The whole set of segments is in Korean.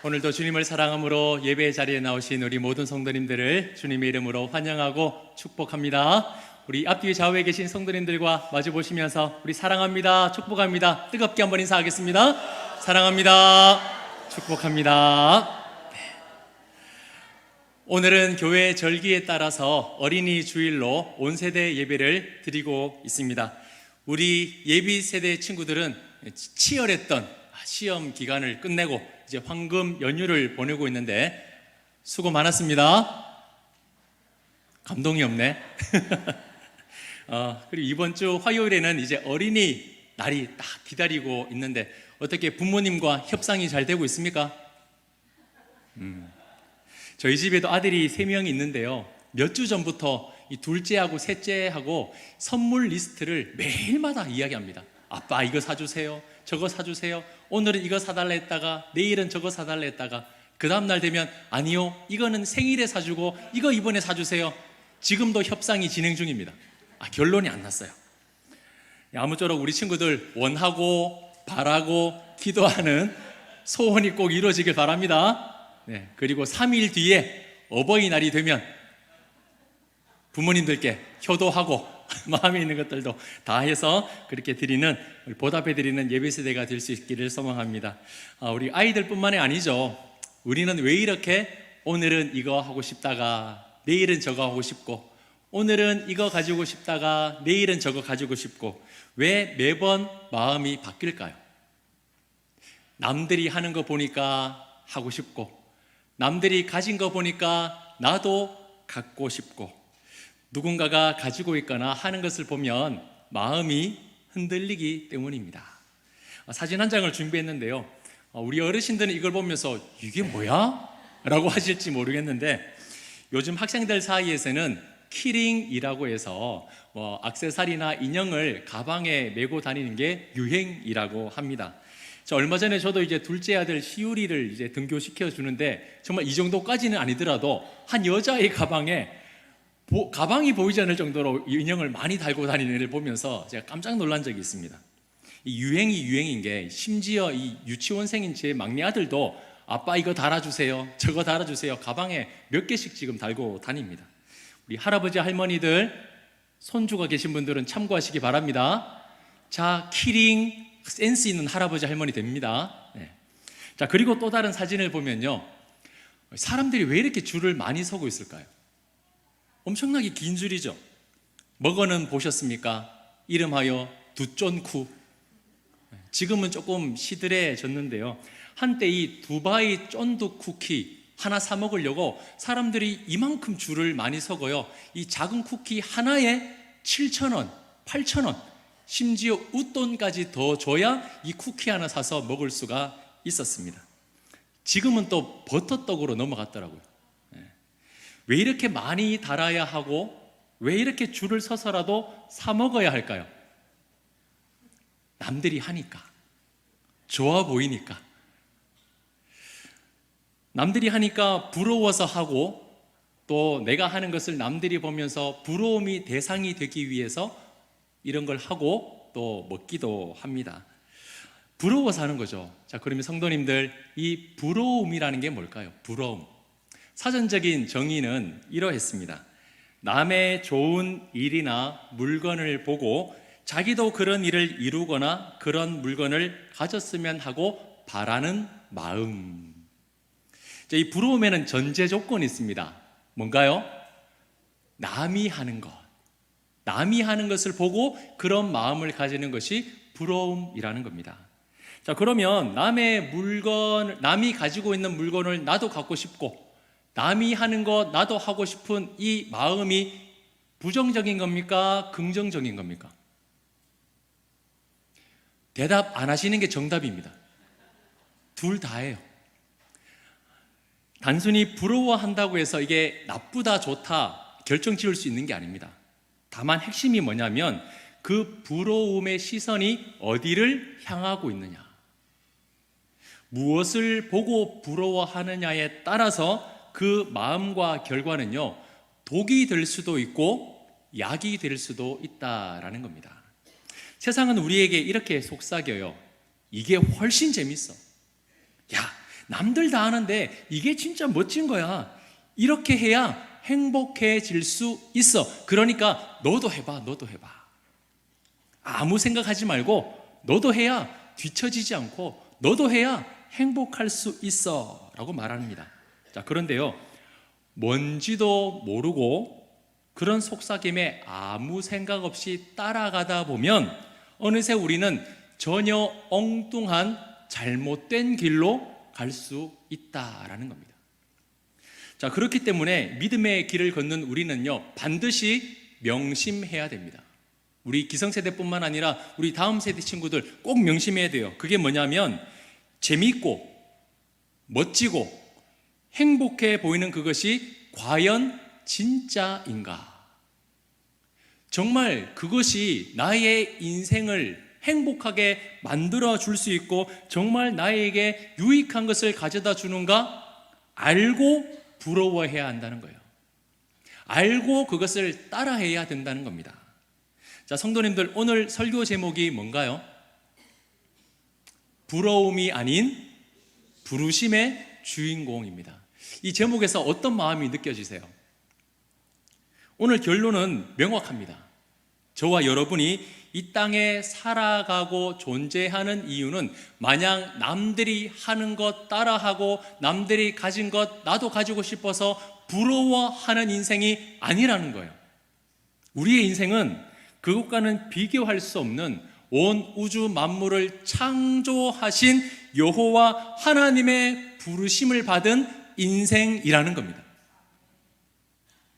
오늘도 주님을 사랑함으로 예배 자리에 나오신 우리 모든 성도님들을 주님의 이름으로 환영하고 축복합니다. 우리 앞뒤 좌우에 계신 성도님들과 마주 보시면서 우리 사랑합니다, 축복합니다 뜨겁게 한번 인사하겠습니다. 사랑합니다, 축복합니다. 오늘은 교회 절기에 따라서 어린이 주일로 온 세대 예배를 드리고 있습니다. 우리 예비 세대 친구들은 치열했던 시험 기간을 끝내고 이제 황금 연휴를 보내고 있는데 수고 많았습니다. 감동이 없네. 그리고 이번 주 화요일에는 이제 어린이 날이 딱 기다리고 있는데 어떻게 부모님과 협상이 잘 되고 있습니까? 저희 집에도 아들이 3명이 있는데요, 몇 주 전부터 이 둘째하고 셋째하고 선물 리스트를 매일마다 이야기합니다. 아빠 이거 사주세요, 저거 사주세요, 오늘은 이거 사달라 했다가 내일은 저거 사달라 했다가 그 다음날 되면 아니요, 이거는 생일에 사주고 이거 이번에 사주세요. 지금도 협상이 진행 중입니다. 결론이 안 났어요. 아무쪼록 우리 친구들 원하고 바라고 기도하는 소원이 꼭 이루어지길 바랍니다. 그리고 3일 뒤에 어버이날이 되면 부모님들께 효도하고 마음에 있는 것들도 다 해서 그렇게 드리는, 보답해 드리는 예배세대가 될 수 있기를 소망합니다. 우리 아이들뿐만이 아니죠. 우리는 왜 이렇게 오늘은 이거 하고 싶다가 내일은 저거 하고 싶고, 오늘은 이거 가지고 싶다가 내일은 저거 가지고 싶고, 왜 매번 마음이 바뀔까요? 남들이 하는 거 보니까 하고 싶고, 남들이 가진 거 보니까 나도 갖고 싶고, 누군가가 가지고 있거나 하는 것을 보면 마음이 흔들리기 때문입니다. 사진 한 장을 준비했는데요, 우리 어르신들은 이걸 보면서 이게 뭐야? 라고 하실지 모르겠는데, 요즘 학생들 사이에서는 키링이라고 해서 액세서리나 인형을 가방에 메고 다니는 게 유행이라고 합니다. 얼마 전에 저도 이제 둘째 아들 시우리를 이제 등교시켜 주는데, 정말 이 정도까지는 아니더라도 한 여자의 가방이 보이지 않을 정도로 인형을 많이 달고 다니는 애를 보면서 제가 깜짝 놀란 적이 있습니다. 이 유행이 유행인 게, 심지어 이 유치원생인 제 막내 아들도 아빠 이거 달아주세요, 저거 달아주세요 가방에 몇 개씩 지금 달고 다닙니다. 우리 할아버지 할머니들, 손주가 계신 분들은 참고하시기 바랍니다. 자, 키링 센스 있는 할아버지 할머니 됩니다. 자, 그리고 또 다른 사진을 보면요, 사람들이 왜 이렇게 줄을 많이 서고 있을까요? 엄청나게 긴 줄이죠. 먹어는 보셨습니까? 이름하여 두쫀쿠. 지금은 조금 시들해졌는데요, 한때 이 두바이 쫀득 쿠키 하나 사 먹으려고 사람들이 이만큼 줄을 많이 서고요, 이 작은 쿠키 하나에 7,000원, 8,000원, 심지어 웃돈까지 더 줘야 이 쿠키 하나 사서 먹을 수가 있었습니다. 지금은 또 버터떡으로 넘어갔더라고요. 왜 이렇게 많이 달아야 하고 왜 이렇게 줄을 서서라도 사 먹어야 할까요? 남들이 하니까, 좋아 보이니까. 남들이 하니까 부러워서 하고, 또 내가 하는 것을 남들이 보면서 부러움이 대상이 되기 위해서 이런 걸 하고 또 먹기도 합니다. 부러워서 하는 거죠. 자, 그러면 성도님들, 이 부러움이라는 게 뭘까요? 부러움. 사전적인 정의는 이러했습니다. 남의 좋은 일이나 물건을 보고 자기도 그런 일을 이루거나 그런 물건을 가졌으면 하고 바라는 마음. 이 부러움에는 전제 조건이 있습니다. 뭔가요? 남이 하는 것. 남이 하는 것을 보고 그런 마음을 가지는 것이 부러움이라는 겁니다. 자, 그러면 남이 가지고 있는 물건을 나도 갖고 싶고, 남이 하는 것 나도 하고 싶은 이 마음이 부정적인 겁니까? 긍정적인 겁니까? 대답 안 하시는 게 정답입니다. 둘 다예요. 단순히 부러워한다고 해서 이게 나쁘다 좋다 결정 지을 수 있는 게 아닙니다. 다만 핵심이 뭐냐면 그 부러움의 시선이 어디를 향하고 있느냐, 무엇을 보고 부러워하느냐에 따라서 그 마음과 결과는요, 독이 될 수도 있고 약이 될 수도 있다라는 겁니다. 세상은 우리에게 이렇게 속삭여요. 이게 훨씬 재밌어. 야, 남들 다 하는데 이게 진짜 멋진 거야. 이렇게 해야 행복해질 수 있어. 그러니까 너도 해봐, 너도 해봐. 아무 생각하지 말고 너도 해야 뒤처지지 않고 너도 해야 행복할 수 있어 라고 말합니다. 자, 그런데요, 뭔지도 모르고 그런 속삭임에 아무 생각 없이 따라가다 보면 어느새 우리는 전혀 엉뚱한 잘못된 길로 갈 수 있다라는 겁니다. 자, 그렇기 때문에 믿음의 길을 걷는 우리는요, 반드시 명심해야 됩니다. 우리 기성세대뿐만 아니라 우리 다음 세대 친구들 꼭 명심해야 돼요. 그게 뭐냐면 재미있고 멋지고 행복해 보이는 그것이 과연 진짜인가? 정말 그것이 나의 인생을 행복하게 만들어 줄 수 있고 정말 나에게 유익한 것을 가져다 주는가? 알고 부러워해야 한다는 거예요. 알고 그것을 따라해야 된다는 겁니다. 자, 성도님들, 오늘 설교 제목이 뭔가요? 부러움이 아닌 부르심의 주인공입니다. 이 제목에서 어떤 마음이 느껴지세요? 오늘 결론은 명확합니다. 저와 여러분이 이 땅에 살아가고 존재하는 이유는 마냥 남들이 하는 것 따라하고 남들이 가진 것 나도 가지고 싶어서 부러워하는 인생이 아니라는 거예요. 우리의 인생은 그것과는 비교할 수 없는 온 우주 만물을 창조하신 여호와 하나님의 부르심을 받은 인생이라는 겁니다.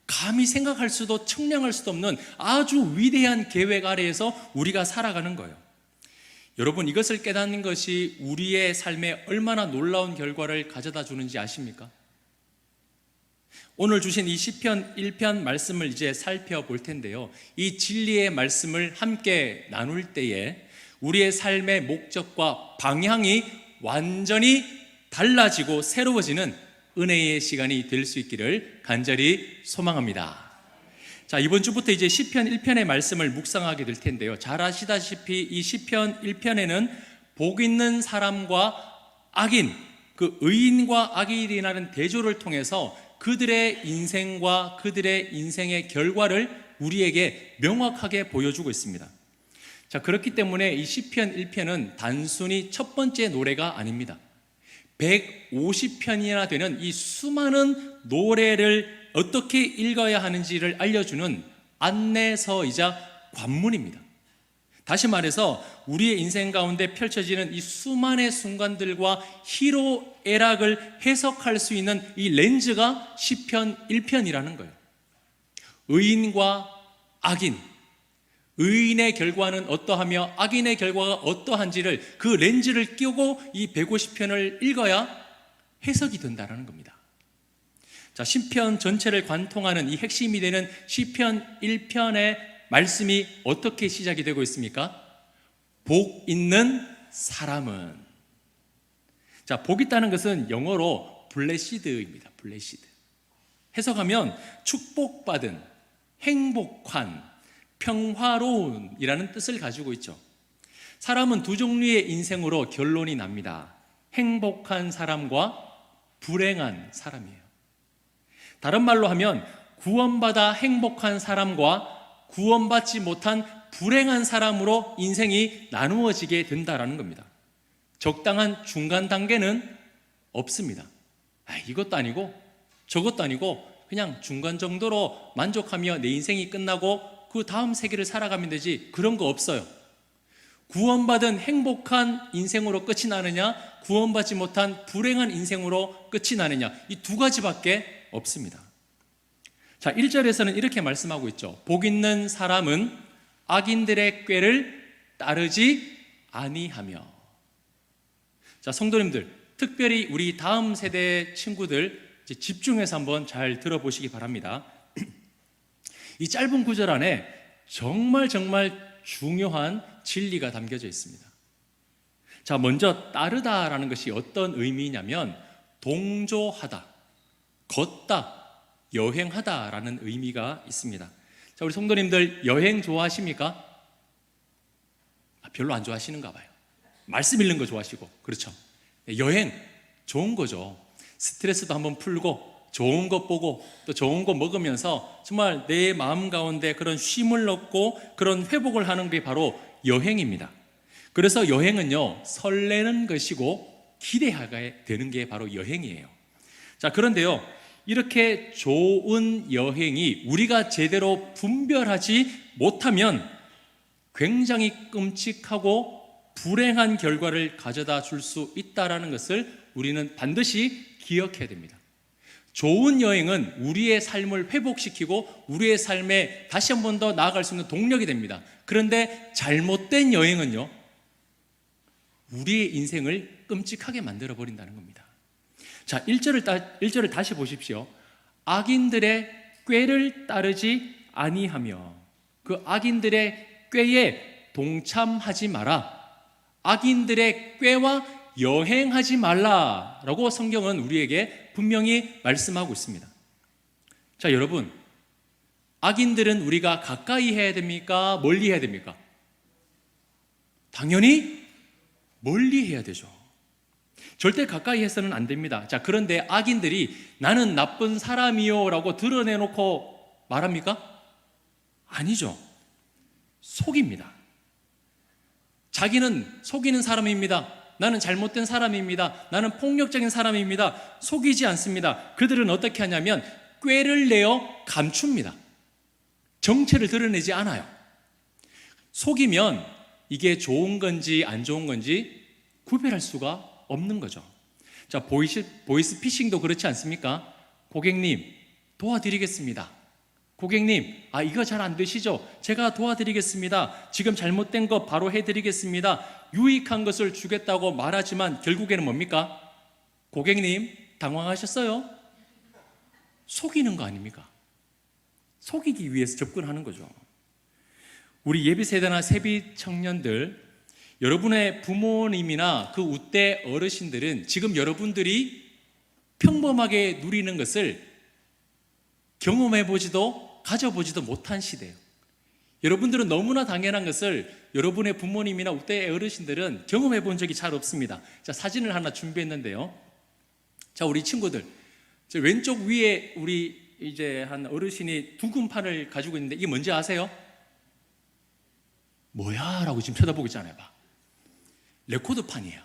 감히 생각할 수도 측량할 수도 없는 아주 위대한 계획 아래에서 우리가 살아가는 거예요. 여러분, 이것을 깨닫는 것이 우리의 삶에 얼마나 놀라운 결과를 가져다 주는지 아십니까? 오늘 주신 이 시편 1편 말씀을 이제 살펴볼 텐데요, 이 진리의 말씀을 함께 나눌 때에 우리의 삶의 목적과 방향이 완전히 달라지고 새로워지는 은혜의 시간이 될 수 있기를 간절히 소망합니다. 자, 이번 주부터 이제 시편 1편의 말씀을 묵상하게 될 텐데요, 잘 아시다시피 이 시편 1편에는 복 있는 사람과 악인, 그 의인과 악인이라는 대조를 통해서 그들의 인생과 그들의 인생의 결과를 우리에게 명확하게 보여주고 있습니다. 자, 그렇기 때문에 이 시편 1편은 단순히 첫 번째 노래가 아닙니다. 150편이나 되는 이 수많은 노래를 어떻게 읽어야 하는지를 알려주는 안내서이자 관문입니다. 다시 말해서 우리의 인생 가운데 펼쳐지는 이 수많은 순간들과 희로애락을 해석할 수 있는 이 렌즈가 시편 1편이라는 거예요. 의인과 악인, 의인의 결과는 어떠하며 악인의 결과가 어떠한지를 그 렌즈를 끼고 이 150편을 읽어야 해석이 된다는 겁니다. 자, 시편 전체를 관통하는 이 핵심이 되는 시편 1편의 말씀이 어떻게 시작이 되고 있습니까? 복 있는 사람은. 자, 복 있다는 것은 영어로 블레시드입니다. 블레시드. 해석하면 축복받은, 행복한, 평화로운이라는 뜻을 가지고 있죠. 사람은 두 종류의 인생으로 결론이 납니다. 행복한 사람과 불행한 사람이에요. 다른 말로 하면 구원받아 행복한 사람과 구원받지 못한 불행한 사람으로 인생이 나누어지게 된다는 겁니다. 적당한 중간 단계는 없습니다. 이것도 아니고 저것도 아니고 그냥 중간 정도로 만족하며 내 인생이 끝나고 그 다음 세계를 살아가면 되지, 그런 거 없어요. 구원받은 행복한 인생으로 끝이 나느냐, 구원받지 못한 불행한 인생으로 끝이 나느냐, 이 두 가지밖에 없습니다. 자, 1절에서는 이렇게 말씀하고 있죠. 복 있는 사람은 악인들의 꾀를 따르지 아니하며. 자, 성도님들, 특별히 우리 다음 세대 친구들 집중해서 한번 잘 들어보시기 바랍니다. 이 짧은 구절 안에 정말 중요한 진리가 담겨져 있습니다. 자, 먼저 따르다라는 것이 어떤 의미냐면 동조하다, 걷다, 여행하다라는 의미가 있습니다. 자, 우리 성도님들 여행 좋아하십니까? 별로 안 좋아하시는가 봐요. 말씀 읽는 거 좋아하시고. 그렇죠. 여행 좋은 거죠. 스트레스도 한번 풀고 좋은 거 보고 또 좋은 거 먹으면서 정말 내 마음 가운데 그런 쉼을 얻고 그런 회복을 하는 게 바로 여행입니다. 그래서 여행은요, 설레는 것이고 기대하게 되는 게 바로 여행이에요. 자, 그런데요, 이렇게 좋은 여행이 우리가 제대로 분별하지 못하면 굉장히 끔찍하고 불행한 결과를 가져다 줄 수 있다는 것을 우리는 반드시 기억해야 됩니다. 좋은 여행은 우리의 삶을 회복시키고 우리의 삶에 다시 한 번 더 나아갈 수 있는 동력이 됩니다. 그런데 잘못된 여행은요, 우리의 인생을 끔찍하게 만들어 버린다는 겁니다. 자, 1절을 다시 보십시오. 악인들의 꾀를 따르지 아니하며, 그 악인들의 꾀에 동참하지 마라. 악인들의 꾀와 여행하지 말라라고 성경은 우리에게 분명히 말씀하고 있습니다. 자, 여러분, 악인들은 우리가 가까이 해야 됩니까? 멀리 해야 됩니까? 당연히 멀리 해야 되죠. 절대 가까이 해서는 안 됩니다. 자, 그런데 악인들이 나는 나쁜 사람이요 라고 드러내놓고 말합니까? 아니죠. 속입니다. 자기는 속이는 사람입니다. 나는 잘못된 사람입니다. 나는 폭력적인 사람입니다. 속이지 않습니다. 그들은 어떻게 하냐면 꾀를 내어 감춥니다. 정체를 드러내지 않아요. 속이면 이게 좋은 건지 안 좋은 건지 구별할 수가 없는 거죠. 자, 보이스 피싱도 그렇지 않습니까? 고객님, 도와드리겠습니다. 고객님, 이거 잘 안 되시죠? 제가 도와드리겠습니다. 지금 잘못된 거 바로 해드리겠습니다. 유익한 것을 주겠다고 말하지만 결국에는 뭡니까? 고객님, 당황하셨어요? 속이는 거 아닙니까? 속이기 위해서 접근하는 거죠. 우리 예비세대나 세비 청년들, 여러분의 부모님이나 그 웃대 어르신들은 지금 여러분들이 평범하게 누리는 것을 경험해보지도 가져보지도 못한 시대예요. 여러분들은 너무나 당연한 것을 여러분의 부모님이나 웃대 어르신들은 경험해 본 적이 잘 없습니다. 자, 사진을 하나 준비했는데요. 자, 우리 친구들, 왼쪽 위에 우리 이제 한 어르신이 두근판을 가지고 있는데 이게 뭔지 아세요? 뭐야? 라고 지금 쳐다보고 있잖아요. 봐. 레코드판이에요.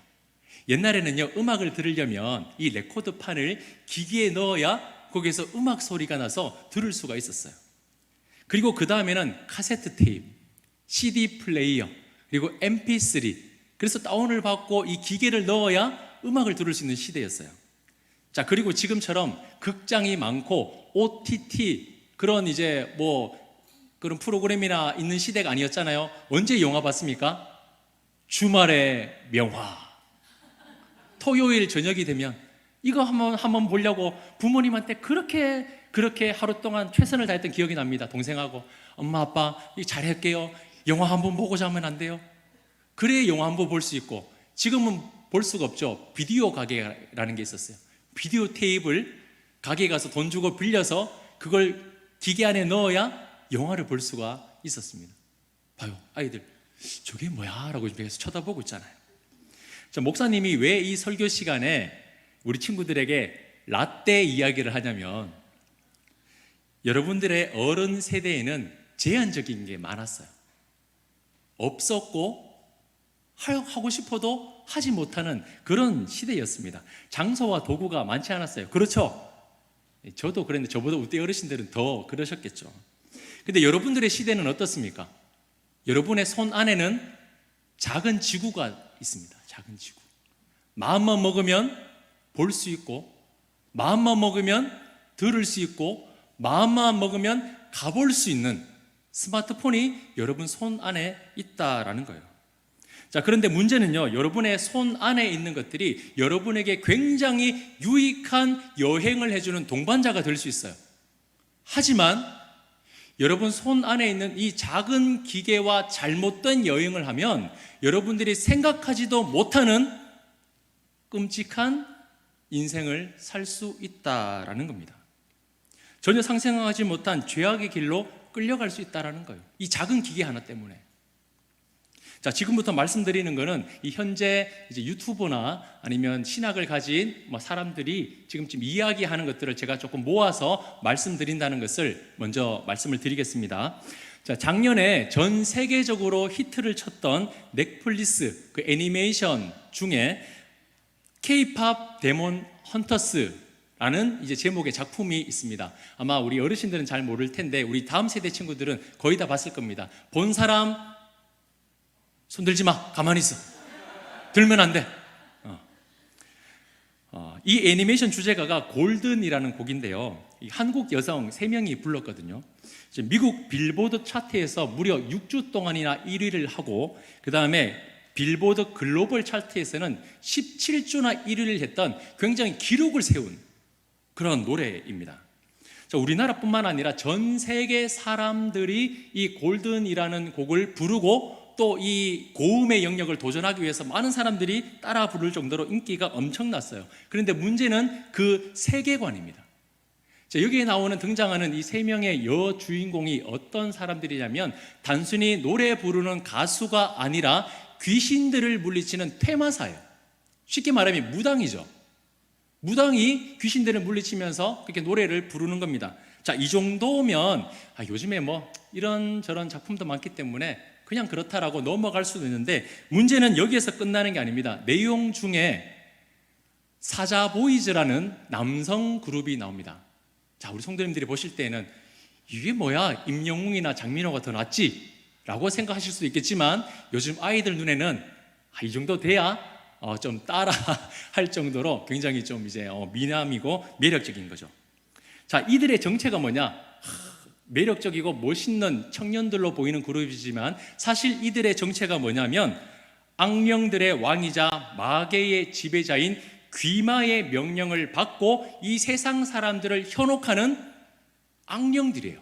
옛날에는요, 음악을 들으려면 이 레코드판을 기기에 넣어야 거기에서 음악 소리가 나서 들을 수가 있었어요. 그리고 그 다음에는 카세트 테이프, CD 플레이어, 그리고 MP3. 그래서 다운을 받고 이 기계를 넣어야 음악을 들을 수 있는 시대였어요. 자, 그리고 지금처럼 극장이 많고 OTT 그런 이제 그런 프로그램이나 있는 시대가 아니었잖아요. 언제 영화 봤습니까? 주말에 명화. 토요일 저녁이 되면 이거 한번 보려고 부모님한테 그렇게 하루 동안 최선을 다했던 기억이 납니다. 동생하고 엄마 아빠 잘할게요. 영화 한번 보고 자면 안 돼요? 그래야 영화 한번 볼 수 있고, 지금은 볼 수가 없죠. 비디오 가게라는 게 있었어요. 비디오 테이프를 가게에 가서 돈 주고 빌려서 그걸 기계 안에 넣어야 영화를 볼 수가 있었습니다. 봐요, 아이들 저게 뭐야? 라고 계속 쳐다보고 있잖아요. 자, 목사님이 왜 이 설교 시간에 우리 친구들에게 라떼 이야기를 하냐면, 여러분들의 어른 세대에는 제한적인 게 많았어요. 없었고 하고 싶어도 하지 못하는 그런 시대였습니다. 장소와 도구가 많지 않았어요. 그렇죠? 저도 그랬는데 저보다 우리 어르신들은 더 그러셨겠죠. 근데 여러분들의 시대는 어떻습니까? 여러분의 손 안에는 작은 지구가 있습니다. 작은 지구. 마음만 먹으면 볼 수 있고, 마음만 먹으면 들을 수 있고, 마음만 먹으면 가볼 수 있는 스마트폰이 여러분 손 안에 있다라는 거예요. 자, 그런데 문제는요, 여러분의 손 안에 있는 것들이 여러분에게 굉장히 유익한 여행을 해주는 동반자가 될 수 있어요. 하지만 여러분 손 안에 있는 이 작은 기계와 잘못된 여행을 하면 여러분들이 생각하지도 못하는 끔찍한 인생을 살 수 있다라는 겁니다. 전혀 상상하지 못한 죄악의 길로 끌려갈 수 있다라는 거예요. 이 작은 기계 하나 때문에. 자, 지금부터 말씀드리는 거는 이 현재 이제 유튜브나 아니면 신학을 가진 사람들이 지금쯤 이야기하는 것들을 제가 조금 모아서 말씀드린다는 것을 먼저 말씀을 드리겠습니다. 자, 작년에 전 세계적으로 히트를 쳤던 넷플릭스 그 애니메이션 중에 K-팝 데몬 헌터스라는 이제 제목의 작품이 있습니다. 아마 우리 어르신들은 잘 모를 텐데 우리 다음 세대 친구들은 거의 다 봤을 겁니다. 본 사람 손들지 마, 가만히 있어. 들면 안 돼. 이 애니메이션 주제가가 골든이라는 곡인데요, 이 한국 여성 3명이 불렀거든요. 미국 빌보드 차트에서 무려 6주 동안이나 1위를 하고, 그 다음에 빌보드 글로벌 차트에서는 17주나 1위를 했던 굉장히 기록을 세운 그런 노래입니다. 자, 우리나라뿐만 아니라 전 세계 사람들이 이 골든이라는 곡을 부르고 또 이 고음의 영역을 도전하기 위해서 많은 사람들이 따라 부를 정도로 인기가 엄청났어요. 그런데 문제는 그 세계관입니다. 자, 여기에 나오는 등장하는 이 3명의 여주인공이 어떤 사람들이냐면 단순히 노래 부르는 가수가 아니라 귀신들을 물리치는 퇴마사예요. 쉽게 말하면 무당이죠. 무당이 귀신들을 물리치면서 그렇게 노래를 부르는 겁니다. 자, 이 정도면 요즘에 이런저런 작품도 많기 때문에 그냥 그렇다라고 넘어갈 수도 있는데, 문제는 여기에서 끝나는 게 아닙니다. 내용 중에 사자보이즈라는 남성 그룹이 나옵니다. 자, 우리 성도님들이 보실 때는 이게 뭐야, 임영웅이나 장민호가 더 낫지? 라고 생각하실 수도 있겠지만 요즘 아이들 눈에는 이 정도 돼야 좀 따라 할 정도로 굉장히 좀 이제 미남이고 매력적인 거죠. 자, 이들의 정체가 뭐냐? 매력적이고 멋있는 청년들로 보이는 그룹이지만 사실 이들의 정체가 뭐냐면 악령들의 왕이자 마계의 지배자인 귀마의 명령을 받고 이 세상 사람들을 현혹하는 악령들이에요.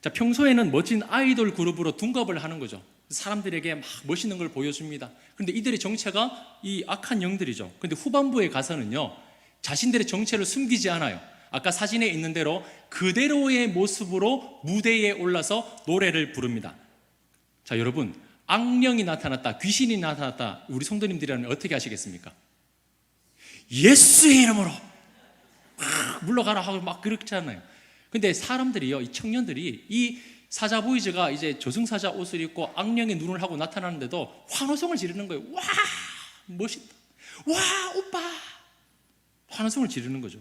자, 평소에는 멋진 아이돌 그룹으로 둔갑을 하는 거죠. 사람들에게 막 멋있는 걸 보여줍니다. 그런데 이들의 정체가 이 악한 영들이죠. 그런데 후반부에 가서는요, 자신들의 정체를 숨기지 않아요. 아까 사진에 있는 대로 그대로의 모습으로 무대에 올라서 노래를 부릅니다. 자, 여러분, 악령이 나타났다, 귀신이 나타났다, 우리 성도님들이라면 어떻게 하시겠습니까? 예수의 이름으로 물러가라 하고 막 그렇잖아요. 근데 사람들이요, 이 청년들이 이 사자보이즈가 이제 저승사자 옷을 입고 악령의 눈을 하고 나타나는데도 환호성을 지르는 거예요. 와, 멋있다. 와, 오빠. 환호성을 지르는 거죠.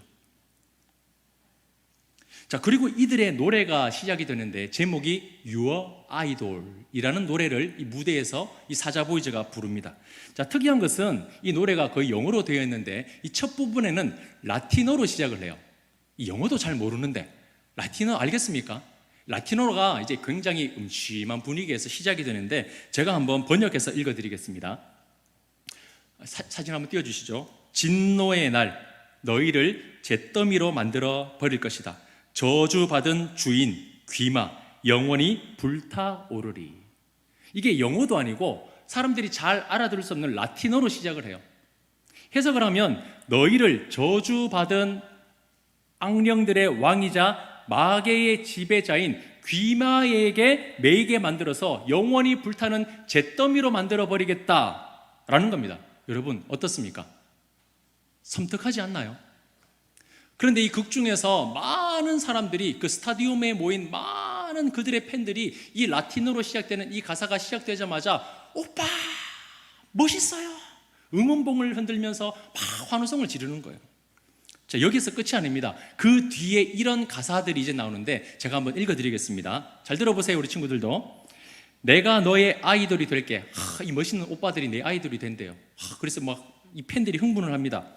자, 그리고 이들의 노래가 시작이 되는데 제목이 Your Idol이라는 노래를 이 무대에서 이 사자보이즈가 부릅니다. 자, 특이한 것은 이 노래가 거의 영어로 되어 있는데 이 첫 부분에는 라틴어로 시작을 해요. 이 영어도 잘 모르는데 라틴어 알겠습니까? 라틴어가 이제 굉장히 음침한 분위기에서 시작이 되는데 제가 한번 번역해서 읽어드리겠습니다. 사진 한번 띄워주시죠. 진노의 날 너희를 잿더미로 만들어 버릴 것이다. 저주받은 주인 귀마 영원히 불타오르리. 이게 영어도 아니고 사람들이 잘 알아들을 수 없는 라틴어로 시작을 해요. 해석을 하면 너희를 저주받은 악령들의 왕이자 마계의 지배자인 귀마에게 매이게 만들어서 영원히 불타는 잿더미로 만들어버리겠다라는 겁니다. 여러분 어떻습니까? 섬뜩하지 않나요? 그런데 이 극 중에서 많은 사람들이 그 스타디움에 모인 많은 그들의 팬들이 이 라틴어로 시작되는 이 가사가 시작되자마자 오빠 멋있어요 응원봉을 흔들면서 막 환호성을 지르는 거예요. 자, 여기서 끝이 아닙니다. 그 뒤에 이런 가사들이 이제 나오는데 제가 한번 읽어드리겠습니다. 잘 들어보세요, 우리 친구들도. 내가 너의 아이돌이 될게. 이 멋있는 오빠들이 내 아이돌이 된대요. 그래서 막 이 팬들이 흥분을 합니다.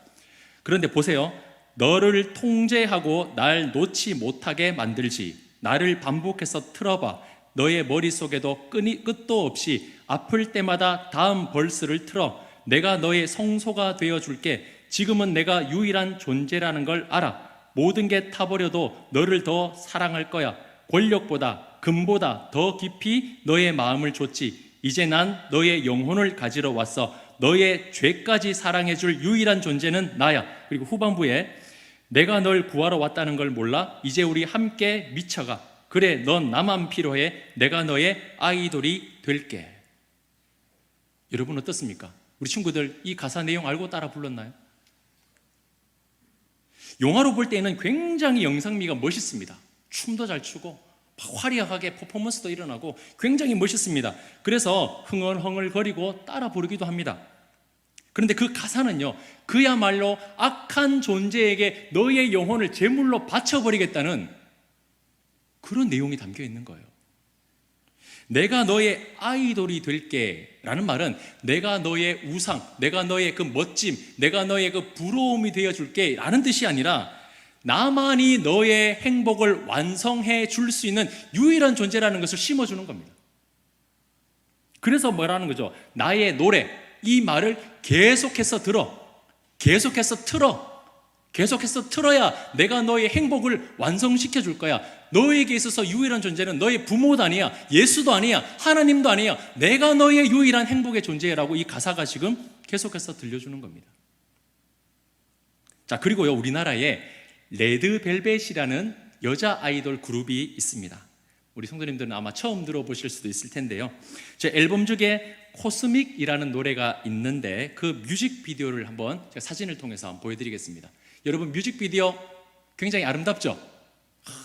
그런데 보세요. 너를 통제하고 날 놓지 못하게 만들지. 나를 반복해서 틀어봐. 너의 머릿속에도 끝도 없이 아플 때마다 다음 벌스를 틀어. 내가 너의 성소가 되어줄게. 지금은 내가 유일한 존재라는 걸 알아. 모든 게 타버려도 너를 더 사랑할 거야. 권력보다 금보다 더 깊이 너의 마음을 줬지. 이제 난 너의 영혼을 가지러 왔어. 너의 죄까지 사랑해줄 유일한 존재는 나야. 그리고 후반부에 내가 널 구하러 왔다는 걸 몰라? 이제 우리 함께 미쳐가. 그래, 넌 나만 필요해. 내가 너의 아이돌이 될게. 여러분 어떻습니까? 우리 친구들 이 가사 내용 알고 따라 불렀나요? 영화로 볼 때는 굉장히 영상미가 멋있습니다. 춤도 잘 추고 화려하게 퍼포먼스도 일어나고 굉장히 멋있습니다. 그래서 흥얼흥얼거리고 따라 부르기도 합니다. 그런데 그 가사는요, 그야말로 악한 존재에게 너의 영혼을 제물로 바쳐버리겠다는 그런 내용이 담겨 있는 거예요. 내가 너의 아이돌이 될게 라는 말은 내가 너의 우상, 내가 너의 그 멋짐, 내가 너의 그 부러움이 되어줄게 라는 뜻이 아니라 나만이 너의 행복을 완성해 줄 수 있는 유일한 존재라는 것을 심어주는 겁니다. 그래서 뭐라는 거죠? 나의 노래, 이 말을 계속해서 들어, 계속해서 틀어, 계속해서 틀어야 내가 너의 행복을 완성시켜 줄 거야. 너에게 있어서 유일한 존재는 너의 부모도 아니야, 예수도 아니야, 하나님도 아니야. 내가 너의 유일한 행복의 존재라고 이 가사가 지금 계속해서 들려주는 겁니다. 자, 그리고요, 우리나라에 레드벨벳이라는 여자 아이돌 그룹이 있습니다. 우리 성도님들은 아마 처음 들어보실 수도 있을 텐데요. 제 앨범 중에 코스믹이라는 노래가 있는데 그 뮤직비디오를 한번 제가 사진을 통해서 한번 보여드리겠습니다. 여러분, 뮤직비디오 굉장히 아름답죠?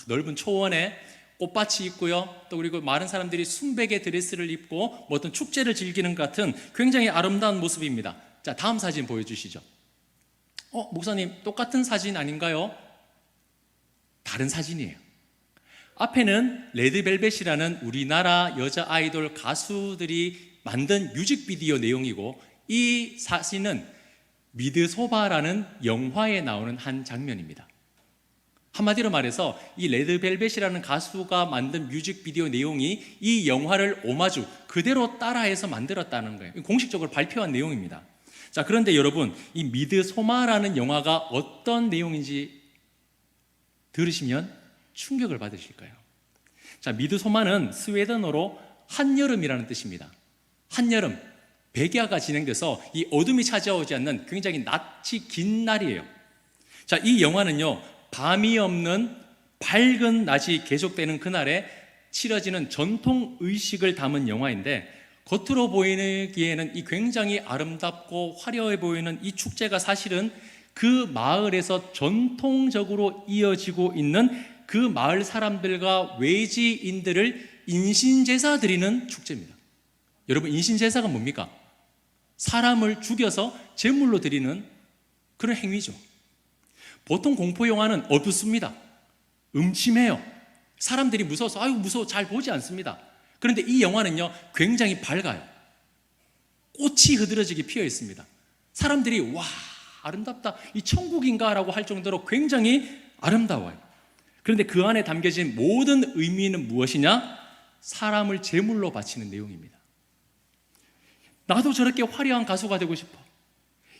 넓은 초원에 꽃밭이 있고요, 또 그리고 많은 사람들이 순백의 드레스를 입고 뭐 어떤 축제를 즐기는 것 같은 굉장히 아름다운 모습입니다. 자, 다음 사진 보여주시죠. 목사님, 똑같은 사진 아닌가요? 다른 사진이에요. 앞에는 레드벨벳이라는 우리나라 여자 아이돌 가수들이 만든 뮤직비디오 내용이고, 이 사진은 미드소바라는 영화에 나오는 한 장면입니다. 한마디로 말해서 이 레드벨벳이라는 가수가 만든 뮤직비디오 내용이 이 영화를 오마주 그대로 따라해서 만들었다는 거예요. 공식적으로 발표한 내용입니다. 자, 그런데 여러분, 이 미드소마라는 영화가 어떤 내용인지 들으시면 충격을 받으실 거예요. 자, 미드소마는 스웨덴어로 한여름이라는 뜻입니다. 한여름, 백야가 진행돼서 이 어둠이 찾아오지 않는 굉장히 낯이 긴 날이에요. 자, 이 영화는요, 밤이 없는 밝은 낮이 계속되는 그날에 치러지는 전통 의식을 담은 영화인데, 겉으로 보이기에는 이 굉장히 아름답고 화려해 보이는 이 축제가 사실은 그 마을에서 전통적으로 이어지고 있는 그 마을 사람들과 외지인들을 인신제사 드리는 축제입니다. 여러분, 인신제사가 뭡니까? 사람을 죽여서 제물로 드리는 그런 행위죠. 보통 공포영화는 어둡습니다. 음침해요. 사람들이 무서워서 아유 무서워 잘 보지 않습니다. 그런데 이 영화는요, 굉장히 밝아요. 꽃이 흐드러지게 피어 있습니다. 사람들이 와, 아름답다, 이 천국인가 라고 할 정도로 굉장히 아름다워요. 그런데 그 안에 담겨진 모든 의미는 무엇이냐? 사람을 제물로 바치는 내용입니다. 나도 저렇게 화려한 가수가 되고 싶어,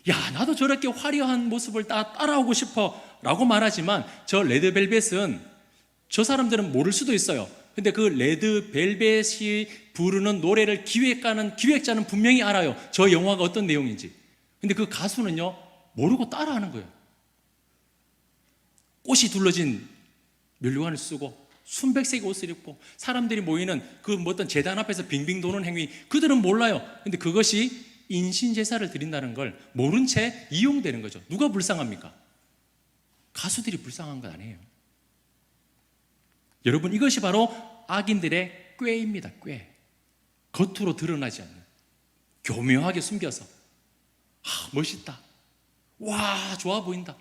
야, 나도 저렇게 화려한 모습을 따라오고 싶어 라고 말하지만, 저 레드벨벳은 저 사람들은 모를 수도 있어요. 근데 그 레드벨벳이 부르는 노래를 기획자는 분명히 알아요. 저 영화가 어떤 내용인지. 근데 그 가수는요, 모르고 따라하는 거예요. 꽃이 둘러진 면류관을 쓰고 순백색 옷을 입고 사람들이 모이는 그 어떤 제단 앞에서 빙빙 도는 행위, 그들은 몰라요. 근데 그것이 인신제사를 드린다는 걸 모른 채 이용되는 거죠. 누가 불쌍합니까? 가수들이 불쌍한 건 아니에요. 여러분, 이것이 바로 악인들의 꾀입니다. 꾀. 겉으로 드러나지 않는, 교묘하게 숨겨서 멋있다, 와, 좋아 보인다,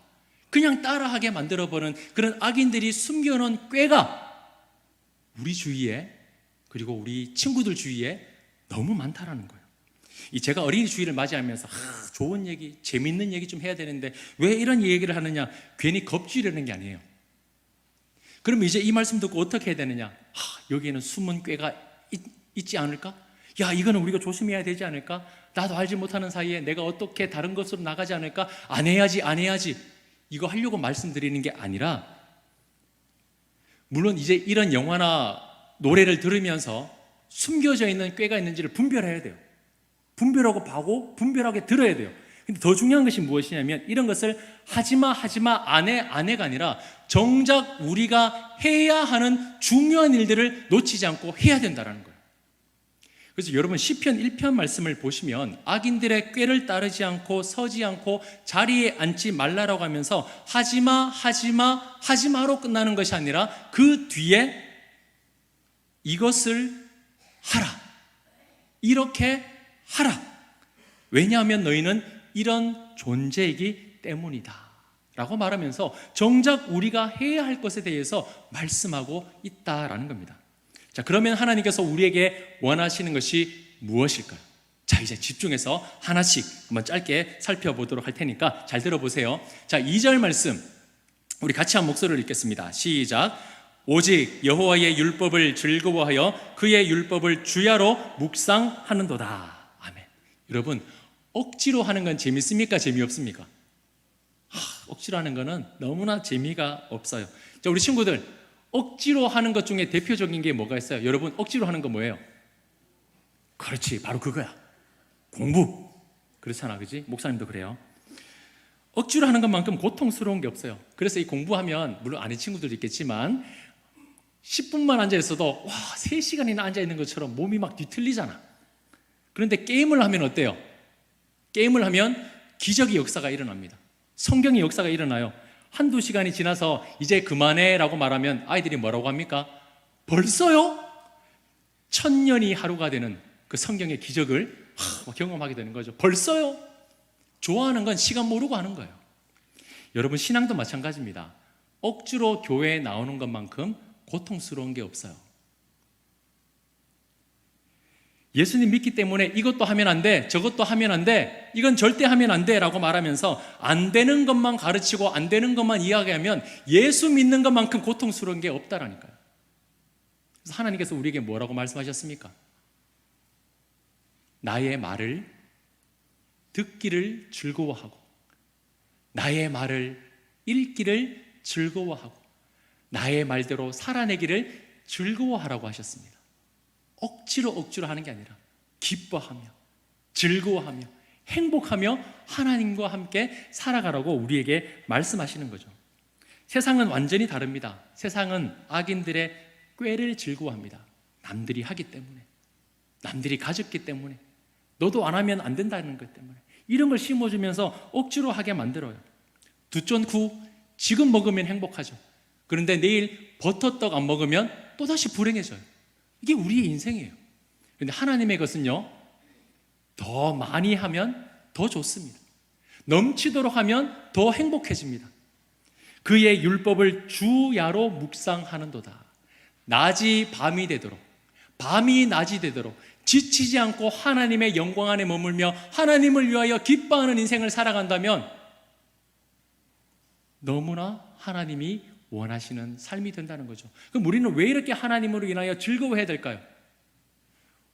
그냥 따라하게 만들어버리는 그런 악인들이 숨겨놓은 꾀가 우리 주위에, 그리고 우리 친구들 주위에 너무 많다라는 거예요. 제가 어린이 주일을 맞이하면서 좋은 얘기, 재밌는 얘기 좀 해야 되는데 왜 이런 얘기를 하느냐, 괜히 겁주려는 게 아니에요. 그럼 이제 이 말씀 듣고 어떻게 해야 되느냐? 여기에는 숨은 꾀가 있지 않을까? 야, 이거는 우리가 조심해야 되지 않을까? 나도 알지 못하는 사이에 내가 어떻게 다른 것으로 나가지 않을까? 안 해야지 이거 하려고 말씀드리는 게 아니라, 물론 이제 이런 영화나 노래를 들으면서 숨겨져 있는 꾀가 있는지를 분별해야 돼요. 분별하고 봐고 분별하게 들어야 돼요. 근데 더 중요한 것이 무엇이냐면 이런 것을 하지마 안 해가 아니라 정작 우리가 해야 하는 중요한 일들을 놓치지 않고 해야 된다는 거예요. 그래서 여러분 시편 1편 말씀을 보시면 악인들의 꾀를 따르지 않고 서지 않고 자리에 앉지 말라라고 하면서 하지마로 끝나는 것이 아니라 그 뒤에 이것을 하라, 이렇게 하라. 왜냐하면 너희는 이런 존재이기 때문이다 라고 말하면서 정작 우리가 해야 할 것에 대해서 말씀하고 있다라는 겁니다. 자, 그러면 하나님께서 우리에게 원하시는 것이 무엇일까요? 자, 이제 집중해서 하나씩 한번 짧게 살펴보도록 할 테니까 잘 들어보세요. 자, 2절 말씀 우리 같이 한 목소리를 읽겠습니다. 시작. 오직 여호와의 율법을 즐거워하여 그의 율법을 주야로 묵상하는도다. 아멘. 여러분, 억지로 하는 건 재밌습니까? 재미없습니까? 억지로 하는 거는 너무나 재미가 없어요. 자, 우리 친구들, 억지로 하는 것 중에 대표적인 게 뭐가 있어요? 여러분, 억지로 하는 거 뭐예요? 그렇지, 바로 그거야. 공부. 그렇잖아, 그지? 목사님도 그래요. 억지로 하는 것만큼 고통스러운 게 없어요. 그래서 이 공부하면 물론 아닌 친구들도 있겠지만 10분만 앉아있어도 와 3시간이나 앉아있는 것처럼 몸이 막 뒤틀리잖아. 그런데 게임을 하면 어때요? 게임을 하면 기적의 역사가 일어납니다. 성경의 역사가 일어나요. 한두 시간이 지나서 이제 그만해 라고 말하면 아이들이 뭐라고 합니까? 벌써요? 1000년이 하루가 되는 그 성경의 기적을 경험하게 되는 거죠. 벌써요? 좋아하는 건 시간 모르고 하는 거예요. 여러분, 신앙도 마찬가지입니다. 억지로 교회에 나오는 것만큼 고통스러운 게 없어요. 예수님 믿기 때문에 이것도 하면 안 돼, 저것도 하면 안 돼, 이건 절대 하면 안 돼 라고 말하면서 안 되는 것만 가르치고 안 되는 것만 이야기하면 예수 믿는 것만큼 고통스러운 게 없다라니까요. 그래서 하나님께서 우리에게 뭐라고 말씀하셨습니까? 나의 말을 듣기를 즐거워하고 나의 말을 읽기를 즐거워하고 나의 말대로 살아내기를 즐거워하라고 하셨습니다. 억지로 하는 게 아니라 기뻐하며 즐거워하며 행복하며 하나님과 함께 살아가라고 우리에게 말씀하시는 거죠. 세상은 완전히 다릅니다. 세상은 악인들의 꾀를 즐거워합니다. 남들이 하기 때문에, 남들이 가졌기 때문에, 너도 안 하면 안 된다는 것 때문에 이런 걸 심어주면서 억지로 하게 만들어요. 두쫀쿠, 지금 먹으면 행복하죠. 그런데 내일 버터떡 안 먹으면 또다시 불행해져요. 이게 우리의 인생이에요. 그런데 하나님의 것은요, 더 많이 하면 더 좋습니다. 넘치도록 하면 더 행복해집니다. 그의 율법을 주야로 묵상하는도다. 낮이 밤이 되도록, 밤이 낮이 되도록 지치지 않고 하나님의 영광 안에 머물며 하나님을 위하여 기뻐하는 인생을 살아간다면 너무나 하나님이 원하시는 삶이 된다는 거죠. 그럼 우리는 왜 이렇게 하나님으로 인하여 즐거워해야 될까요?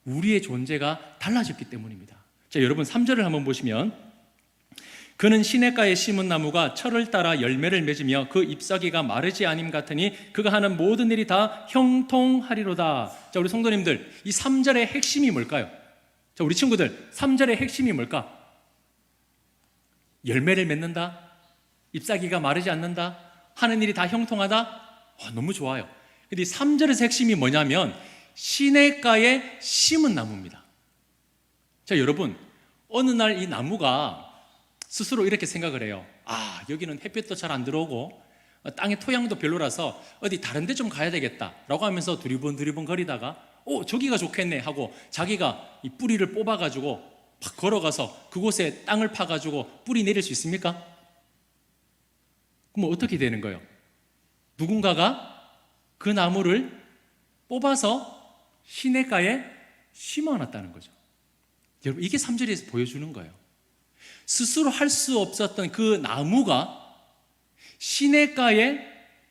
우리의 존재가 달라졌기 때문입니다. 자, 여러분 3절을 한번 보시면 그는 시냇가에 심은 나무가 철을 따라 열매를 맺으며 그 잎사귀가 마르지 아님 같으니 그가 하는 모든 일이 다 형통하리로다. 자, 우리 성도님들, 이 3절의 핵심이 뭘까요? 자, 우리 친구들, 3절의 핵심이 뭘까? 열매를 맺는다, 잎사귀가 마르지 않는다, 하는 일이 다 형통하다? 너무 좋아요. 근데 이 3절의 핵심이 뭐냐면 시냇가에 심은 나무입니다. 자, 여러분, 어느 날 이 나무가 스스로 이렇게 생각을 해요. 여기는 햇볕도 잘 안 들어오고 땅의 토양도 별로라서 어디 다른 데 좀 가야 되겠다 라고 하면서 두리번 거리다가 저기가 좋겠네 하고 자기가 이 뿌리를 뽑아가지고 막 걸어가서 그곳에 땅을 파가지고 뿌리 내릴 수 있습니까? 그럼 어떻게 되는 거예요? 누군가가 그 나무를 뽑아서 시냇가에 심어놨다는 거죠. 여러분, 이게 3절에서 보여주는 거예요. 스스로 할 수 없었던 그 나무가 시냇가에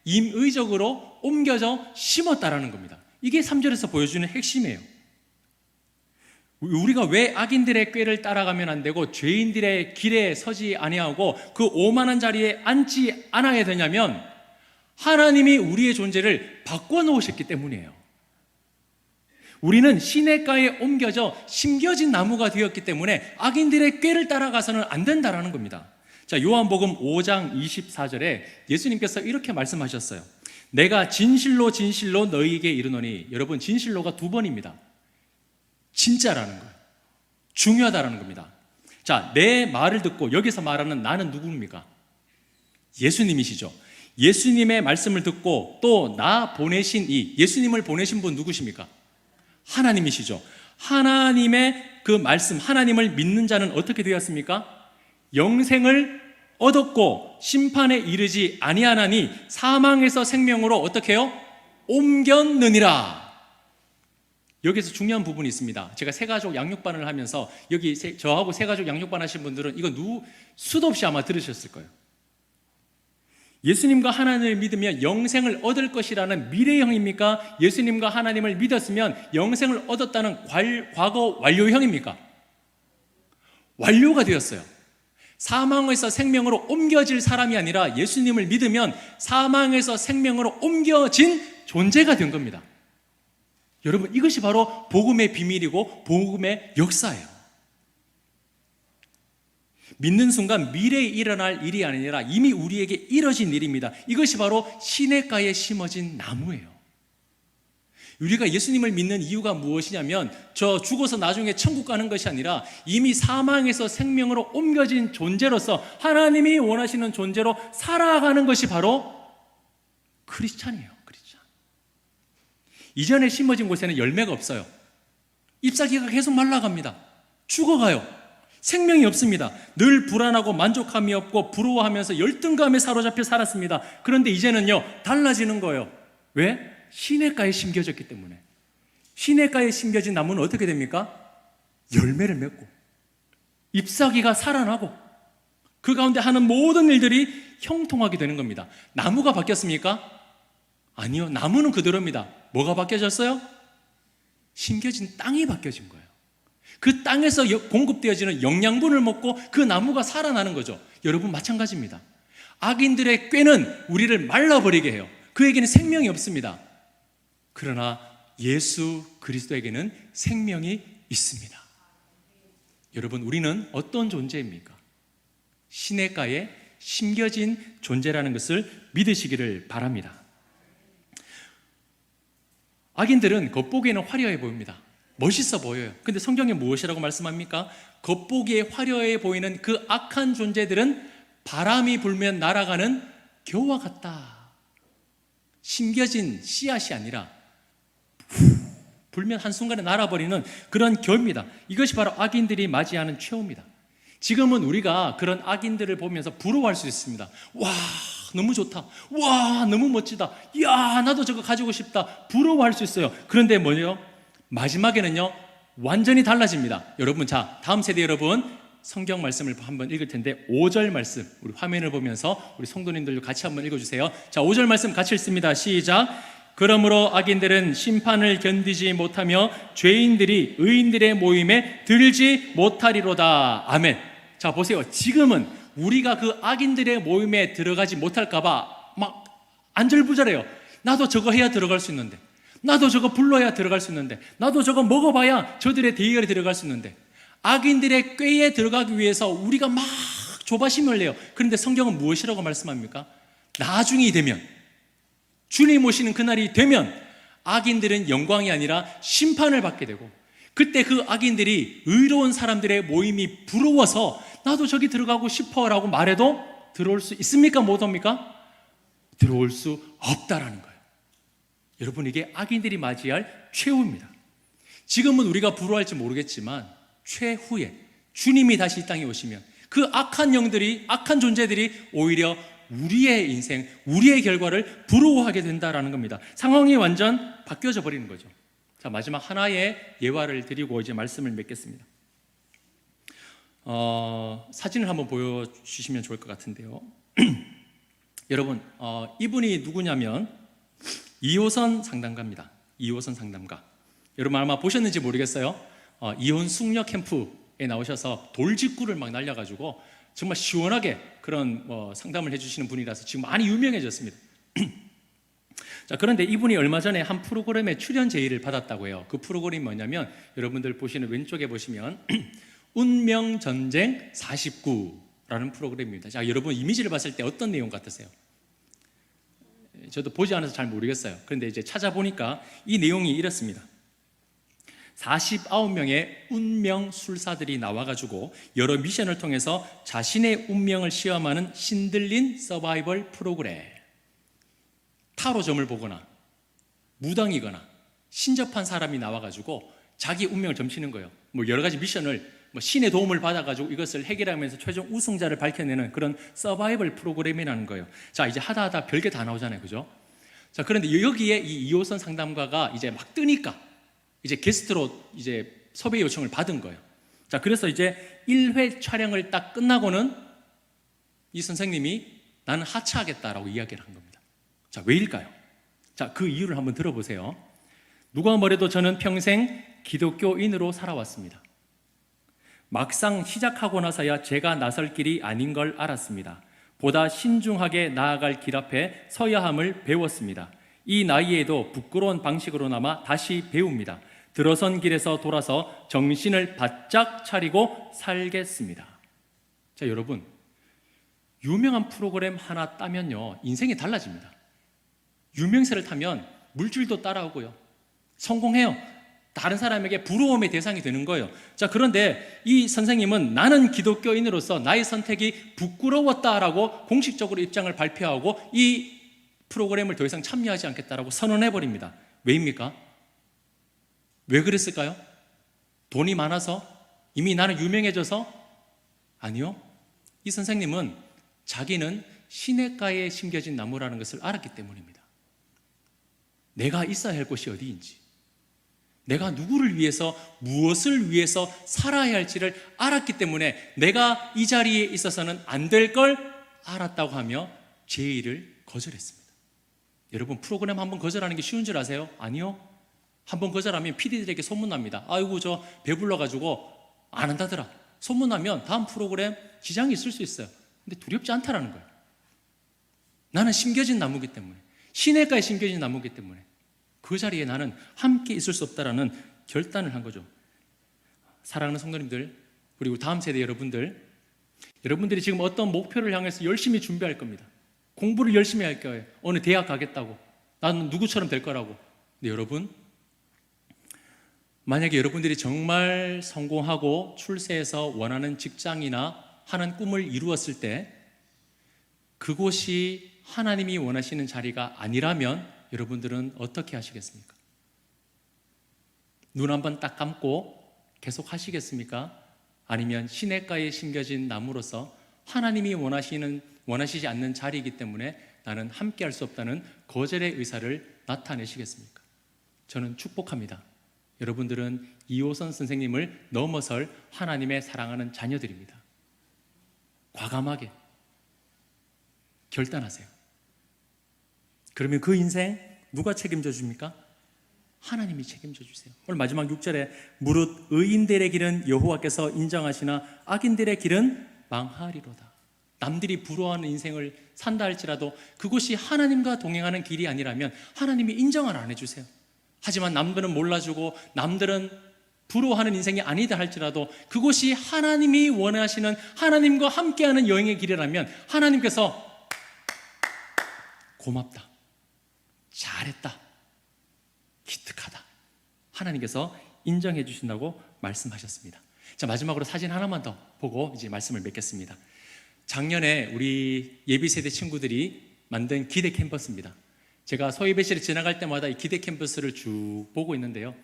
임의적으로 옮겨져 심었다라는 겁니다. 이게 3절에서 보여주는 핵심이에요. 우리가 왜 악인들의 꾀를 따라가면 안 되고 죄인들의 길에 서지 아니하고 그 오만한 자리에 앉지 않아야 되냐면 하나님이 우리의 존재를 바꿔놓으셨기 때문이에요. 우리는 시냇가에 옮겨져 심겨진 나무가 되었기 때문에 악인들의 꾀를 따라가서는 안 된다라는 겁니다. 자, 요한복음 5장 24절에 예수님께서 이렇게 말씀하셨어요. 내가 진실로 진실로 너희에게 이르노니. 여러분, 진실로가 2번입니다. 진짜라는 거예요. 중요하다라는 겁니다. 자, 내 말을 듣고, 여기서 말하는 나는 누구입니까? 예수님이시죠. 예수님의 말씀을 듣고 또 나 보내신 예수님을 보내신 분 누구십니까? 하나님이시죠. 하나님의 그 말씀, 하나님을 믿는 자는 어떻게 되었습니까? 영생을 얻었고 심판에 이르지 아니하나니 사망에서 생명으로 어떻게 해요? 옮겼느니라. 여기서 중요한 부분이 있습니다. 제가 새가족 양육반을 하면서 여기 저하고 새가족 양육반 하신 분들은 이거 수도 없이 아마 들으셨을 거예요. 예수님과 하나님을 믿으면 영생을 얻을 것이라는 미래형입니까? 예수님과 하나님을 믿었으면 영생을 얻었다는 과거 완료형입니까? 완료가 되었어요. 사망에서 생명으로 옮겨질 사람이 아니라 예수님을 믿으면 사망에서 생명으로 옮겨진 존재가 된 겁니다. 여러분, 이것이 바로 복음의 비밀이고 복음의 역사예요. 믿는 순간 미래에 일어날 일이 아니라 이미 우리에게 이뤄진 일입니다. 이것이 바로 시냇가에 심어진 나무예요. 우리가 예수님을 믿는 이유가 무엇이냐면 저 죽어서 나중에 천국 가는 것이 아니라 이미 사망에서 생명으로 옮겨진 존재로서 하나님이 원하시는 존재로 살아가는 것이 바로 크리스찬이에요. 크리스찬. 이전에 심어진 곳에는 열매가 없어요. 잎사귀가 계속 말라갑니다. 죽어가요. 생명이 없습니다. 늘 불안하고 만족함이 없고 부러워하면서 열등감에 사로잡혀 살았습니다. 그런데 이제는요, 달라지는 거예요. 왜? 시냇가에 심겨졌기 때문에. 시냇가에 심겨진 나무는 어떻게 됩니까? 열매를 맺고 잎사귀가 살아나고 그 가운데 하는 모든 일들이 형통하게 되는 겁니다. 나무가 바뀌었습니까? 아니요, 나무는 그대로입니다. 뭐가 바뀌어졌어요? 심겨진 땅이 바뀌어진 거예요. 그 땅에서 공급되어지는 영양분을 먹고 그 나무가 살아나는 거죠. 여러분, 마찬가지입니다. 악인들의 꾀는 우리를 말라버리게 해요. 그에게는 생명이 없습니다. 그러나 예수 그리스도에게는 생명이 있습니다. 여러분, 우리는 어떤 존재입니까? 시냇가에 심겨진 존재라는 것을 믿으시기를 바랍니다. 악인들은 겉보기에는 화려해 보입니다. 멋있어 보여요. 근데 성경에 무엇이라고 말씀합니까? 겉보기에 화려해 보이는 그 악한 존재들은 바람이 불면 날아가는 겨와 같다. 심겨진 씨앗이 아니라 불면 한순간에 날아버리는 그런 겨입니다. 이것이 바로 악인들이 맞이하는 최후입니다. 지금은 우리가 그런 악인들을 보면서 부러워할 수 있습니다. 와, 너무 좋다. 와, 너무 멋지다. 야, 나도 저거 가지고 싶다. 부러워할 수 있어요. 그런데 뭐예요? 마지막에는요, 완전히 달라집니다. 여러분, 자, 다음 세대 여러분, 성경 말씀을 한번 읽을 텐데 5절 말씀, 우리 화면을 보면서 우리 성도님들도 같이 한번 읽어주세요. 자, 5절 말씀 같이 읽습니다. 시작. 그러므로 악인들은 심판을 견디지 못하며 죄인들이 의인들의 모임에 들지 못하리로다. 아멘. 자, 보세요. 지금은 우리가 그 악인들의 모임에 들어가지 못할까봐 막 안절부절해요. 나도 저거 해야 들어갈 수 있는데, 나도 저거 불러야 들어갈 수 있는데, 나도 저거 먹어봐야 저들의 대열에 들어갈 수 있는데, 악인들의 꾀에 들어가기 위해서 우리가 막 조바심을 내요. 그런데 성경은 무엇이라고 말씀합니까? 나중이 되면, 주님 오시는 그날이 되면 악인들은 영광이 아니라 심판을 받게 되고, 그때 그 악인들이 의로운 사람들의 모임이 부러워서 나도 저기 들어가고 싶어라고 말해도 들어올 수 있습니까? 못 옵니까? 들어올 수 없다라는 거예요. 여러분, 이게 악인들이 맞이할 최후입니다. 지금은 우리가 부러워할지 모르겠지만 최후에 주님이 다시 이 땅에 오시면 그 악한 영들이, 악한 존재들이 오히려 우리의 인생, 우리의 결과를 부러워하게 된다라는 겁니다. 상황이 완전 바뀌어져 버리는 거죠. 자, 마지막 하나의 예화를 드리고 이제 말씀을 맺겠습니다. 사진을 한번 보여주시면 좋을 것 같은데요. 여러분, 이분이 누구냐면 이호선 상담가입니다. 이호선 상담가. 여러분 아마 보셨는지 모르겠어요. 이혼 숙녀 캠프에 나오셔서 돌직구를 막 날려가지고 정말 시원하게 그런 상담을 해주시는 분이라서 지금 많이 유명해졌습니다. 자, 그런데 이분이 얼마 전에 한 프로그램에 출연 제의를 받았다고 해요. 그 프로그램이 뭐냐면 여러분들 보시는 왼쪽에 보시면 운명전쟁 49라는 프로그램입니다. 자, 여러분 이미지를 봤을 때 어떤 내용 같으세요? 저도 보지 않아서 잘 모르겠어요. 그런데 이제 찾아보니까 이 내용이 이렇습니다. 49명의 운명술사들이 나와가지고 여러 미션을 통해서 자신의 운명을 시험하는 신들린 서바이벌 프로그램. 타로점을 보거나 무당이거나 신접한 사람이 나와가지고 자기 운명을 점치는 거예요. 뭐 여러 가지 미션을 신의 도움을 받아가지고 이것을 해결하면서 최종 우승자를 밝혀내는 그런 서바이벌 프로그램이라는 거예요. 자, 이제 하다 별게 다 나오잖아요, 그죠? 자, 그런데 여기에 이 이호선 상담가가 이제 막 뜨니까 이제 게스트로 이제 섭외 요청을 받은 거예요. 자, 그래서 이제 1회 촬영을 딱 끝나고는 이 선생님이 나는 하차하겠다라고 이야기를 한 겁니다. 자, 왜일까요? 자, 그 이유를 한번 들어보세요. 누가 뭐래도 저는 평생 기독교인으로 살아왔습니다. 막상 시작하고 나서야 제가 나설 길이 아닌 걸 알았습니다. 보다 신중하게 나아갈 길 앞에 서야 함을 배웠습니다. 이 나이에도 부끄러운 방식으로나마 다시 배웁니다. 들어선 길에서 돌아서 정신을 바짝 차리고 살겠습니다. 자, 여러분, 유명한 프로그램 하나 따면요, 인생이 달라집니다. 유명세를 타면 물질도 따라오고요, 성공해요. 다른 사람에게 부러움의 대상이 되는 거예요. 자, 그런데 이 선생님은 나는 기독교인으로서 나의 선택이 부끄러웠다라고 공식적으로 입장을 발표하고 이 프로그램을 더 이상 참여하지 않겠다라고 선언해버립니다. 왜입니까? 왜 그랬을까요? 돈이 많아서? 이미 나는 유명해져서? 아니요. 이 선생님은 자기는 시냇가에 심겨진 나무라는 것을 알았기 때문입니다. 내가 있어야 할 곳이 어디인지, 내가 누구를 위해서, 무엇을 위해서 살아야 할지를 알았기 때문에 내가 이 자리에 있어서는 안 될 걸 알았다고 하며 제의를 거절했습니다. 여러분, 프로그램 한번 거절하는 게 쉬운 줄 아세요? 아니요. 한번 거절하면 PD들에게 소문납니다. 아이고, 저 배불러가지고 안 한다더라. 소문나면 다음 프로그램 지장이 있을 수 있어요. 근데 두렵지 않다라는 거예요. 나는 심겨진 나무기 때문에, 시냇가에 심겨진 나무기 때문에 그 자리에 나는 함께 있을 수 없다라는 결단을 한 거죠. 사랑하는 성도님들, 그리고 다음 세대 여러분들이 지금 어떤 목표를 향해서 열심히 준비할 겁니다. 공부를 열심히 할 거예요. 어느 대학 가겠다고, 나는 누구처럼 될 거라고. 근데 여러분, 만약에 여러분들이 정말 성공하고 출세해서 원하는 직장이나 하는 꿈을 이루었을 때 그곳이 하나님이 원하시는 자리가 아니라면 여러분들은 어떻게 하시겠습니까? 눈 한번 딱 감고 계속 하시겠습니까? 아니면 시냇가에 심겨진 나무로서 하나님이 원하시지 않는 자리이기 때문에 나는 함께 할 수 없다는 거절의 의사를 나타내시겠습니까? 저는 축복합니다. 여러분들은 이호선 선생님을 넘어설 하나님의 사랑하는 자녀들입니다. 과감하게 결단하세요. 그러면 그 인생 누가 책임져 줍니까? 하나님이 책임져 주세요. 오늘 마지막 6절에 무릇 의인들의 길은 여호와께서 인정하시나 악인들의 길은 망하리로다. 남들이 부러워하는 인생을 산다 할지라도 그곳이 하나님과 동행하는 길이 아니라면 하나님이 인정을 안 해주세요. 하지만 남들은 몰라주고 남들은 부러워하는 인생이 아니다 할지라도 그곳이 하나님이 원하시는 하나님과 함께하는 여행의 길이라면 하나님께서 고맙다, 잘했다, 기특하다, 하나님께서 인정해 주신다고 말씀하셨습니다. 자, 마지막으로 사진 하나만 더 보고 이제 말씀을 맺겠습니다. 작년에 우리 예비세대 친구들이 만든 기대 캠퍼스입니다. 제가 서예배실에 지나갈 때마다 이 기대 캠퍼스를 쭉 보고 있는데요,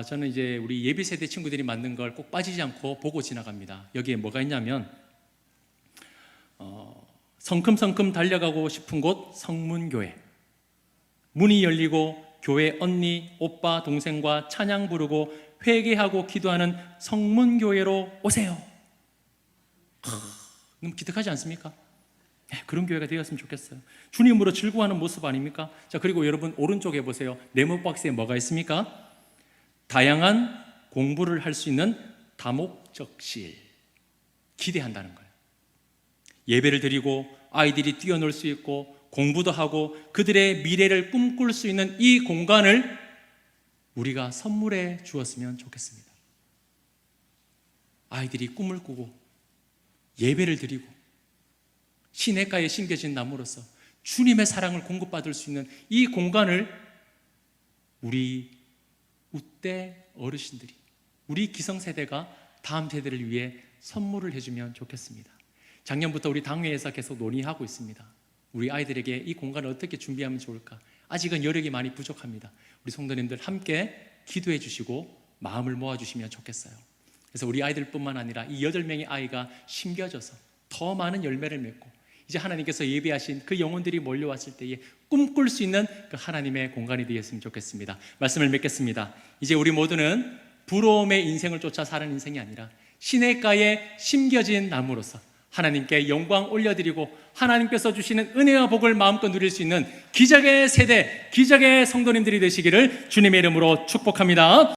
저는 이제 우리 예비세대 친구들이 만든 걸 꼭 빠지지 않고 보고 지나갑니다. 여기에 뭐가 있냐면 성큼성큼 달려가고 싶은 곳 성문교회, 문이 열리고 교회 언니, 오빠, 동생과 찬양 부르고 회개하고 기도하는 성문교회로 오세요. 너무 기특하지 않습니까? 그런 교회가 되었으면 좋겠어요. 주님으로 즐거워하는 모습 아닙니까? 자, 그리고 여러분 오른쪽에 보세요. 네모 박스에 뭐가 있습니까? 다양한 공부를 할 수 있는 다목적실, 기대한다는 거예요. 예배를 드리고 아이들이 뛰어놀 수 있고 공부도 하고 그들의 미래를 꿈꿀 수 있는 이 공간을 우리가 선물해 주었으면 좋겠습니다. 아이들이 꿈을 꾸고 예배를 드리고 시냇가에 심겨진 나무로서 주님의 사랑을 공급받을 수 있는 이 공간을 우리 우대 어르신들이, 우리 기성세대가 다음 세대를 위해 선물을 해주면 좋겠습니다. 작년부터 우리 당회에서 계속 논의하고 있습니다. 우리 아이들에게 이 공간을 어떻게 준비하면 좋을까? 아직은 여력이 많이 부족합니다. 우리 성도님들 함께 기도해 주시고 마음을 모아주시면 좋겠어요. 그래서 우리 아이들뿐만 아니라 이 8명의 아이가 심겨져서 더 많은 열매를 맺고 이제 하나님께서 예비하신 그 영혼들이 몰려왔을 때에 꿈꿀 수 있는 그 하나님의 공간이 되었으면 좋겠습니다. 말씀을 맺겠습니다. 이제 우리 모두는 부러움의 인생을 쫓아 사는 인생이 아니라 시냇가에 심겨진 나무로서 하나님께 영광 올려드리고 하나님께서 주시는 은혜와 복을 마음껏 누릴 수 있는 기적의 세대, 기적의 성도님들이 되시기를 주님의 이름으로 축복합니다.